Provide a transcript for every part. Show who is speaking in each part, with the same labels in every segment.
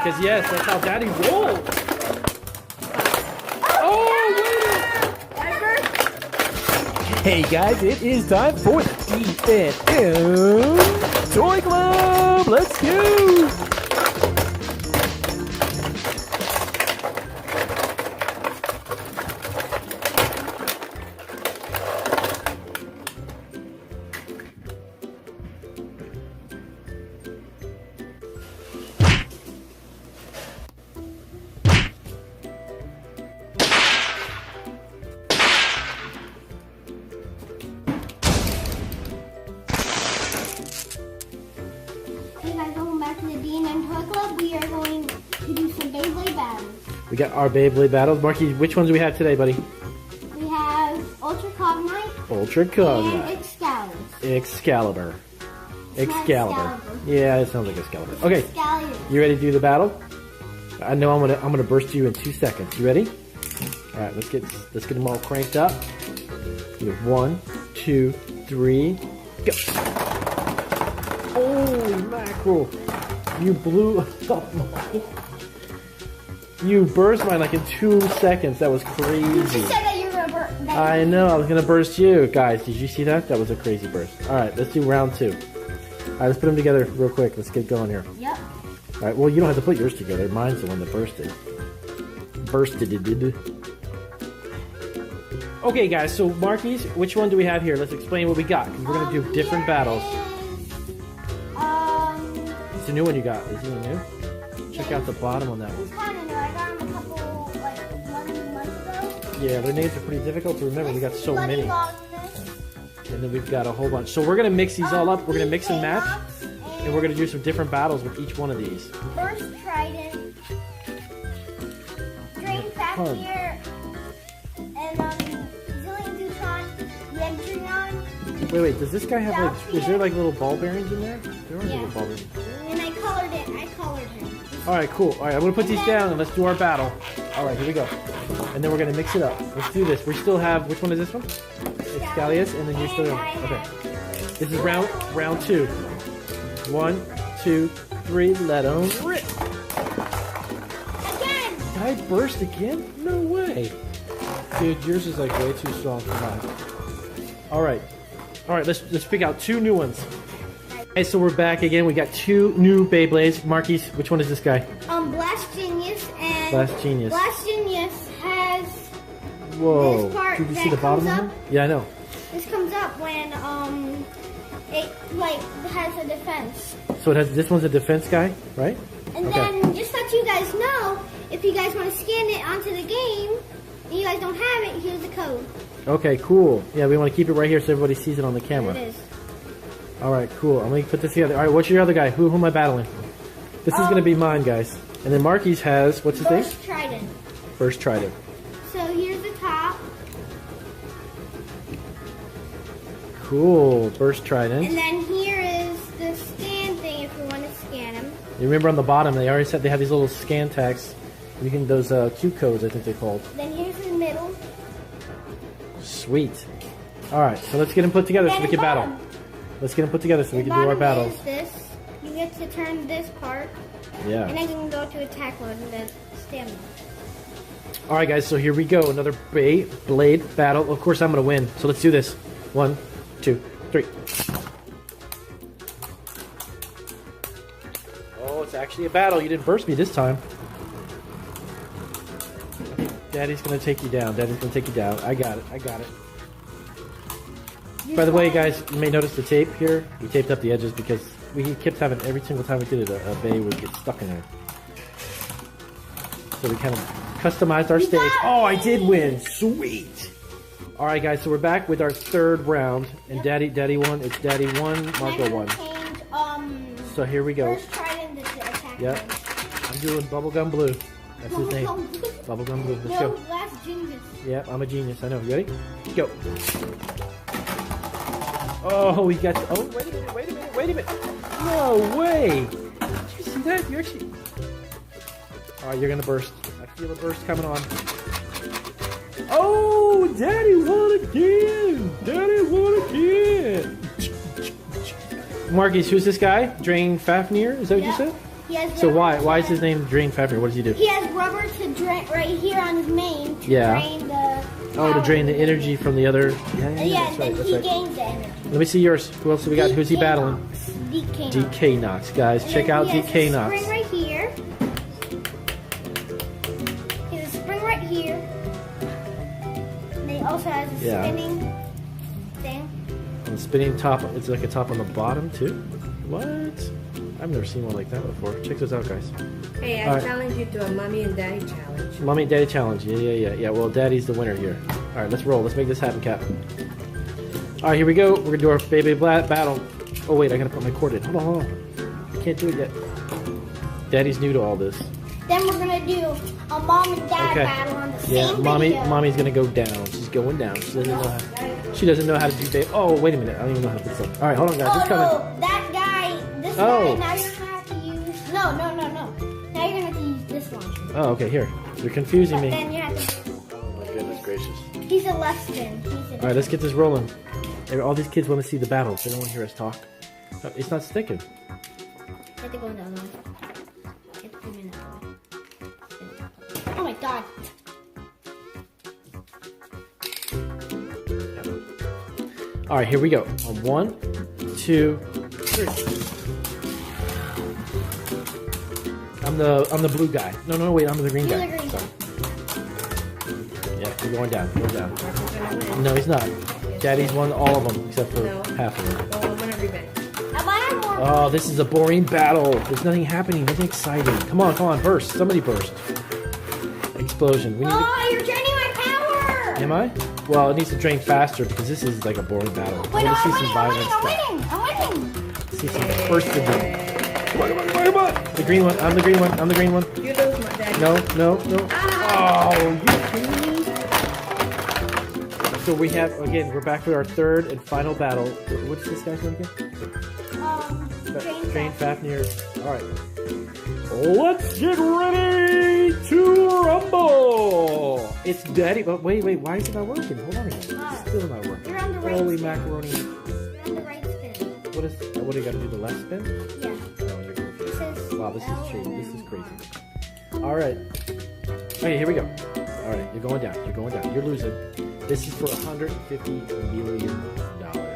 Speaker 1: Because yes, that's how Daddy rolls. Oh, wait! Hey guys, it is time for the DFM Toy Club. Let's go!
Speaker 2: We are going to do some Beyblade battles.
Speaker 1: We got our Beyblade battles. Marky, which ones do we have today, buddy?
Speaker 2: We have Ultra Cognite.
Speaker 1: Ultra Cognite.
Speaker 2: And Excalibur.
Speaker 1: Excalibur.
Speaker 2: Excalibur.
Speaker 1: Yeah, it sounds like Excalibur. Okay.
Speaker 2: Excalibur.
Speaker 1: You ready to do the battle? I know I'm gonna burst you in 2 seconds. You ready? All right, let's get them all cranked up. You have 1, 2, 3, go! Holy mackerel! You blew up mine. You burst mine like in 2 seconds. That was crazy.
Speaker 2: You just said that you were gonna burst.
Speaker 1: I know. I was gonna burst you, guys. Did you see that? That was a crazy burst. All right, let's do round 2. All right, let's put them together real quick. Let's get going here.
Speaker 2: Yep.
Speaker 1: All right. Well, you don't have to put yours together. Mine's the one that bursted. Bursted. Okay, guys. So, Marquise, which one do we have here? Let's explain what we got. 'Cause we're gonna do different battles. It's a new one you got. Is he new? Check out the bottom on that one.
Speaker 2: It's kind of new. I got them a couple, like, 1 month ago.
Speaker 1: Yeah, their names are pretty difficult to remember. We got so many.
Speaker 2: And
Speaker 1: then we've got a whole bunch. So we're going to mix these all up. We're going to mix and match. And we're going to do some different battles with each one of these.
Speaker 2: First Trident. Drain Factor. And, Zillion Dutron. Yegtrion.
Speaker 1: Wait. Does this guy have, like, is there, like, little ball bearings in there? There are little ball bearings.
Speaker 2: And I colored him.
Speaker 1: Alright, cool. Alright, I'm going to put these down and let's do our battle. Alright, here we go. And then we're going to mix it up. Let's do this. We still have, which one is this one? Excalius, and then you're still, okay. This is round 2. 1, 2, 3, let them rip.
Speaker 2: Again!
Speaker 1: Did I burst again? No way. Dude, yours is like way too strong for mine. Alright, let's pick out 2 new ones. Okay, so we're back again. We got 2 new Beyblades. Marquise, which one is this guy?
Speaker 2: Blast Genius and...
Speaker 1: Blast Genius.
Speaker 2: Blast Genius has...
Speaker 1: Whoa.
Speaker 2: This part
Speaker 1: Did you
Speaker 2: that
Speaker 1: see the bottom
Speaker 2: comes
Speaker 1: of
Speaker 2: up.
Speaker 1: it? Yeah, I know.
Speaker 2: This comes up when, it, like, has a defense.
Speaker 1: So it has, this one's a defense guy, right?
Speaker 2: And then, just to let you guys know, if you guys want to scan it onto the game, and you guys don't have it, here's the code.
Speaker 1: Okay, cool. Yeah, we want to keep it right here so everybody sees it on the camera.
Speaker 2: There it is.
Speaker 1: Alright, cool. I'm going to put this together. Alright, what's your other guy? Who am I battling? This is going to be mine, guys. And then Marquise has, what's his name?
Speaker 2: First Trident.
Speaker 1: First Trident.
Speaker 2: So here's the top.
Speaker 1: Cool. Burst Trident.
Speaker 2: And then here is the scan thing if you want to scan them.
Speaker 1: You remember on the bottom, they already said they have these little scan tags. You can, those Q codes, I think they're called.
Speaker 2: Then here's the middle.
Speaker 1: Sweet. Alright, so let's get them put together so we can battle. Let's get them put together so we can do our battles.
Speaker 2: Is this. You get to turn this part.
Speaker 1: Yeah.
Speaker 2: And then you can go to attack mode and then stamina.
Speaker 1: Alright guys, so here we go. Another Beyblade battle. Of course I'm going to win. So let's do this. 1, 2, 3. Oh, it's actually a battle. You didn't burst me this time. Daddy's going to take you down. Daddy's going to take you down. I got it. By the way, guys, you may notice the tape here. We taped up the edges because we kept having, every single time we did it, a bay would get stuck in there. So we kind of customized our stage. Oh, I did win. Sweet. All right, guys. So we're back with our third round, and Daddy won. It's Daddy 1, Marco 1. So here we go.
Speaker 2: First try in the attack.
Speaker 1: Yep. I'm doing bubblegum blue. That's his name. Bubblegum blue. Let's go.
Speaker 2: Last genius.
Speaker 1: Yep, I'm a genius. I know. You ready? Go. Oh, we got. Oh, wait a minute. No way. Did you see that? You actually. All right, you're gonna burst. I feel a burst coming on. Oh, Daddy won again. Marcus, who's this guy? Drain Fafnir? Is that what you said?
Speaker 2: He has
Speaker 1: So why is his name Drain Fafnir? What does he do?
Speaker 2: He has rubber to drain right here on his mane to drain the.
Speaker 1: Oh, to drain the energy from the other.
Speaker 2: Yeah,
Speaker 1: that's right.
Speaker 2: he gains the energy.
Speaker 1: Let me see yours. Who else do we got? Who's he battling?
Speaker 2: DK
Speaker 1: Knox, guys. Check out DK Knox.
Speaker 2: Spring right here. He has a spring right here. And he also has a spinning thing.
Speaker 1: And the spinning top. It's like a top on the bottom too. What? I've never seen one like that before. Check those out, guys.
Speaker 3: Hey, I challenge you to a mommy and daddy challenge.
Speaker 1: Mommy and daddy challenge. Yeah. Well, daddy's the winner here. All right, let's roll. Let's make this happen, Cap. All right, here we go. We're gonna do our baby battle. Oh wait, I gotta put my cord in. Hold on. I can't do it yet. Daddy's new to all this.
Speaker 2: Then we're gonna do a mom and dad battle on the same video.
Speaker 1: Mommy's gonna go down. She's going down. She doesn't know how to do baby. Oh, wait a minute. I don't even know how to do this. All right, hold on, guys. It's coming.
Speaker 2: No, that guy. This guy. Now you're gonna have to use. No. Now you're gonna have to use this launcher.
Speaker 1: Oh, okay. Here, you're confusing me.
Speaker 2: Then you have to.
Speaker 1: Oh my goodness gracious.
Speaker 2: He's a left spin.
Speaker 1: All right, let's get this rolling. All these kids want to see the battles. They don't want to hear us talk. It's not sticking.
Speaker 2: You have to go down. Oh my god.
Speaker 1: All right, here we go. On 1, 2, 3. I'm the blue guy. No, wait. I'm the green guy. Sorry. Yeah, you're going down. No, he's not. Daddy's won all of them except for half of them.
Speaker 3: Oh, I'm gonna revenge.
Speaker 1: Oh, this is a boring battle. There's nothing happening. Nothing exciting. Come on, burst. Somebody burst. Explosion. We need
Speaker 2: you're draining my power.
Speaker 1: Am I? Well, it needs to drain faster because this is like a boring battle.
Speaker 2: Wait,
Speaker 1: I'm
Speaker 2: I'm winning.
Speaker 1: See some burst of them. Come on. The green one. I'm the green one.
Speaker 3: You lose, my daddy.
Speaker 1: No. Oh, you kidding me? So we have, again, we're back with our third and final battle. What's this guy's name again? Drain Fafnir. Alright. Let's get ready to rumble! It's Daddy. But wait, why is it not working? Hold on again. It's still not working.
Speaker 2: You're on the right
Speaker 1: Holy
Speaker 2: spin.
Speaker 1: macaroni.
Speaker 2: You're on the right spin.
Speaker 1: What do you gotta do? The left spin?
Speaker 2: Yeah.
Speaker 1: Oh, you're confused. Wow, this is cheating. This is crazy. Alright. Okay, here we go. Alright, you're going down. You're losing. This is for $150 million.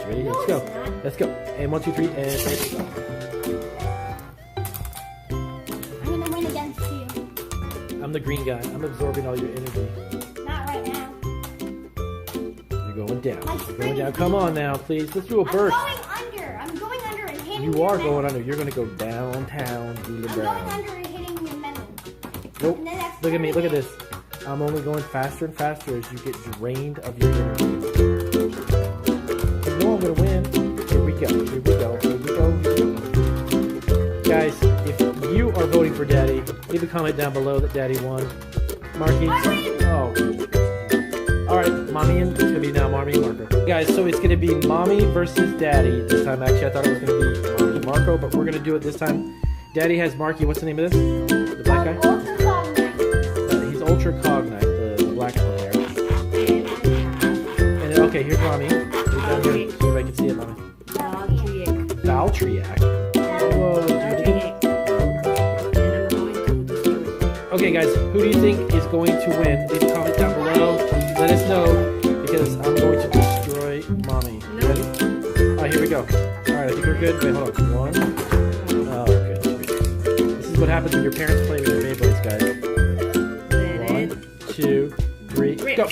Speaker 1: Ready?
Speaker 2: No,
Speaker 1: Let's go.
Speaker 2: it's not.
Speaker 1: Let's go. And 1, 2, 3, and there we go.
Speaker 2: I'm gonna win against you.
Speaker 1: I'm the green guy. I'm absorbing all your energy.
Speaker 2: Not right now.
Speaker 1: You're going down. Come on now, please. Let's do a burst.
Speaker 2: I'm going under and hitting
Speaker 1: You are going under. You're going to go downtown through the
Speaker 2: I'm
Speaker 1: ground.
Speaker 2: going under and hitting your metal.
Speaker 1: Nope. Look at me. Look at this. I'm only going faster and faster as you get drained of your energy. You know I'm going to win. Here we go. Guys, if you are voting for Daddy, leave a comment down below that Daddy won. Marky. Oh. Alright, Mommy and it's going to be now Mommy and Marco. Guys, so it's going to be Mommy versus Daddy this time. Actually, I thought it was going to be Mommy and Marco, but we're going to do it this time. Daddy has Marky. What's the name of this? The black guy? He's Ultra Cognite, the black one there. And then, okay, here's Mommy. Down here, so everybody can see it, Mommy. Valtriac. Whoa, dude. Okay, guys, who do you think is going to win? Leave a comment down below. Let us know, because I'm going to destroy Mommy. Ready? Alright, here we go. Alright, I think we're good. Wait, hold on. 1. Oh, good. This is what happens when your parents play with your Beyblades, guys. 1, 2, 3, go!